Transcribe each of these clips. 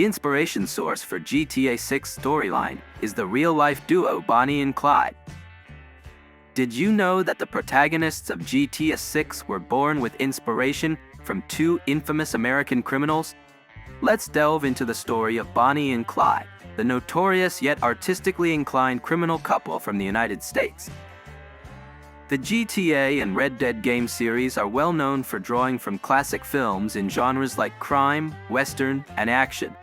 The inspiration source for GTA 6 storyline is the real-life duo Bonnie and Clyde. Did you know that the protagonists of GTA 6 were born with inspiration from two infamous American criminals? Let's delve into the story of Bonnie and Clyde, the notorious yet artistically inclined criminal couple from the United States. The GTA and Red Dead game series are well known for drawing from classic films in genres like crime, western, and action.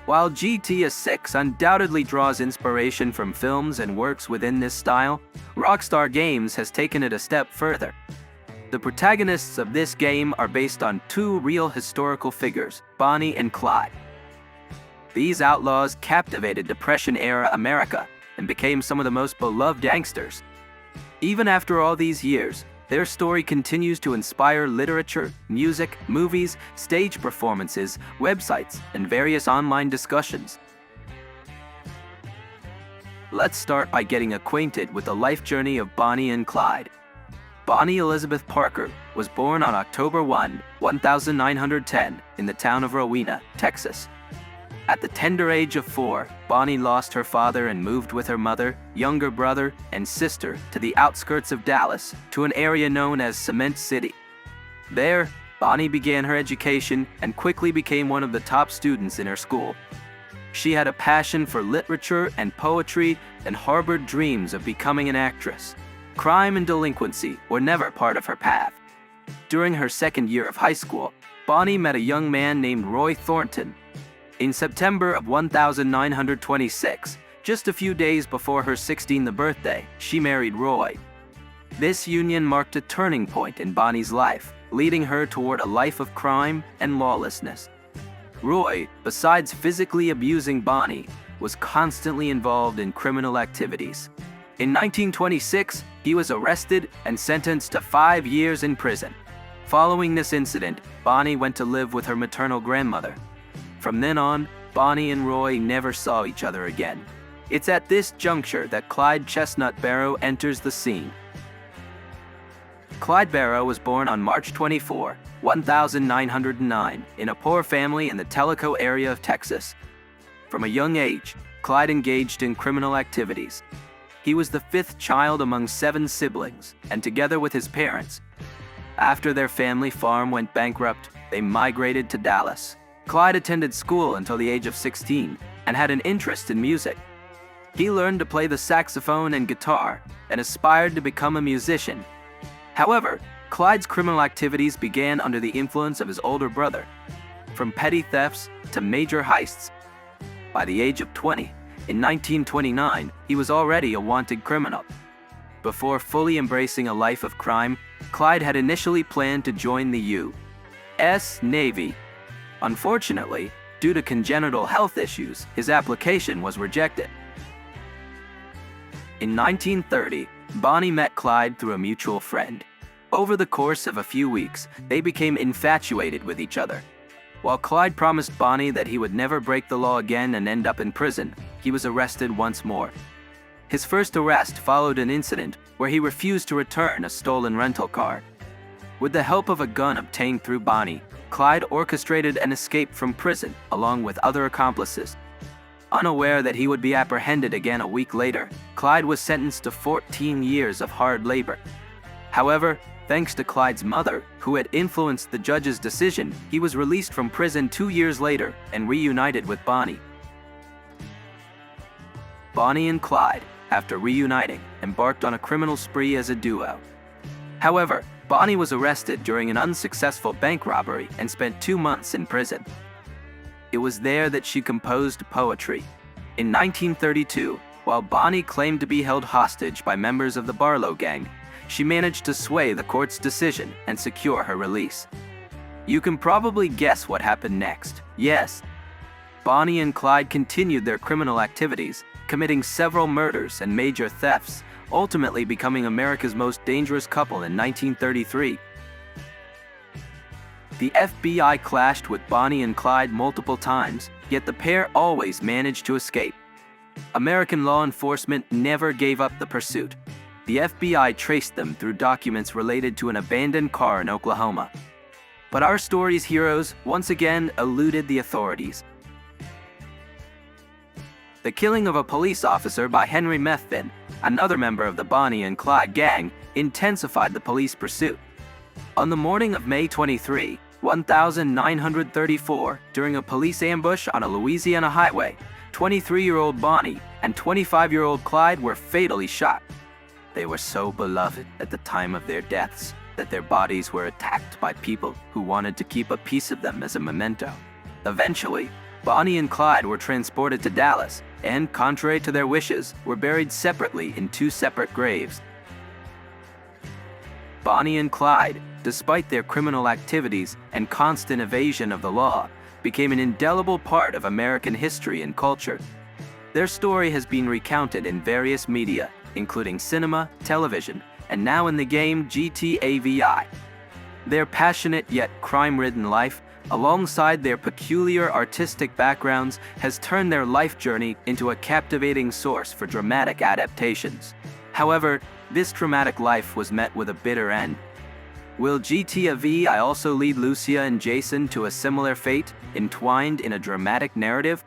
While GTA 6 undoubtedly draws inspiration from films and works within this style, Rockstar Games has taken it a step further. The protagonists of this game are based on two real historical figures, Bonnie and Clyde. These outlaws captivated Depression-era America and became some of the most beloved gangsters. Even after all these years, their story continues to inspire literature, music, movies, stage performances, websites, and various online discussions. Let's start by getting acquainted with the life journey of Bonnie and Clyde. Bonnie Elizabeth Parker was born on October 1, 1910, in the town of Rowena, Texas. At the tender age of 4, Bonnie lost her father and moved with her mother, younger brother, and sister to the outskirts of Dallas, to an area known as Cement City. There, Bonnie began her education and quickly became one of the top students in her school. She had a passion for literature and poetry and harbored dreams of becoming an actress. Crime and delinquency were never part of her path. During her second year of high school, Bonnie met a young man named Roy Thornton. In September of 1926, just a few days before her 16th birthday, she married Roy. This union marked a turning point in Bonnie's life, leading her toward a life of crime and lawlessness. Roy, besides physically abusing Bonnie, was constantly involved in criminal activities. In 1926, he was arrested and sentenced to 5 years in prison. Following this incident, Bonnie went to live with her maternal grandmother. From then on, Bonnie and Roy never saw each other again. It's at this juncture that Clyde Chestnut Barrow enters the scene. Clyde Barrow was born on March 24, 1909, in a poor family in the Tellico area of Texas. From a young age, Clyde engaged in criminal activities. He was the 5th child among 7 siblings, and together with his parents. After their family farm went bankrupt, they migrated to Dallas. Clyde attended school until the age of 16 and had an interest in music. He learned to play the saxophone and guitar and aspired to become a musician. However, Clyde's criminal activities began under the influence of his older brother, from petty thefts to major heists. By the age of 20, in 1929, he was already a wanted criminal. Before fully embracing a life of crime, Clyde had initially planned to join the U.S. Navy. Unfortunately, due to congenital health issues, his application was rejected. In 1930, Bonnie met Clyde through a mutual friend. Over the course of a few weeks, they became infatuated with each other. While Clyde promised Bonnie that he would never break the law again and end up in prison, he was arrested once more. His first arrest followed an incident where he refused to return a stolen rental car. With the help of a gun obtained through Bonnie, Clyde orchestrated an escape from prison along with other accomplices. Unaware that he would be apprehended again a week later, Clyde was sentenced to 14 years of hard labor. However, thanks to Clyde's mother, who had influenced the judge's decision, he was released from prison 2 years later and reunited with Bonnie. Bonnie and Clyde, after reuniting, embarked on a criminal spree as a duo. However, Bonnie was arrested during an unsuccessful bank robbery and spent 2 months in prison. It was there that she composed poetry. In 1932, while Bonnie claimed to be held hostage by members of the Barlow Gang, she managed to sway the court's decision and secure her release. You can probably guess what happened next. Yes, Bonnie and Clyde continued their criminal activities, committing several murders and major thefts, ultimately becoming America's most dangerous couple in 1933. The FBI clashed with Bonnie and Clyde multiple times, yet the pair always managed to escape. American law enforcement never gave up the pursuit. The FBI traced them through documents related to an abandoned car in Oklahoma. But our story's heroes once again eluded the authorities. The killing of a police officer by Henry Methvin, another member of the Bonnie and Clyde gang, intensified the police pursuit. On the morning of May 23, 1934, during a police ambush on a Louisiana highway, 23-year-old Bonnie and 25-year-old Clyde were fatally shot. They were so beloved at the time of their deaths that their bodies were attacked by people who wanted to keep a piece of them as a memento. Eventually, Bonnie and Clyde were transported to Dallas and, contrary to their wishes, were buried separately in two separate graves. Bonnie and Clyde, despite their criminal activities and constant evasion of the law, became an indelible part of American history and culture. Their story has been recounted in various media, including cinema, television, and now in the game GTA V. Their passionate yet crime-ridden life, alongside their peculiar artistic backgrounds, has turned their life journey into a captivating source for dramatic adaptations. However, this dramatic life was met with a bitter end. Will GTA V also lead Lucia and Jason to a similar fate, entwined in a dramatic narrative?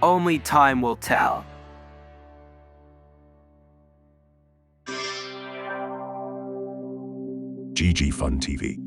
Only time will tell. GGFunTV.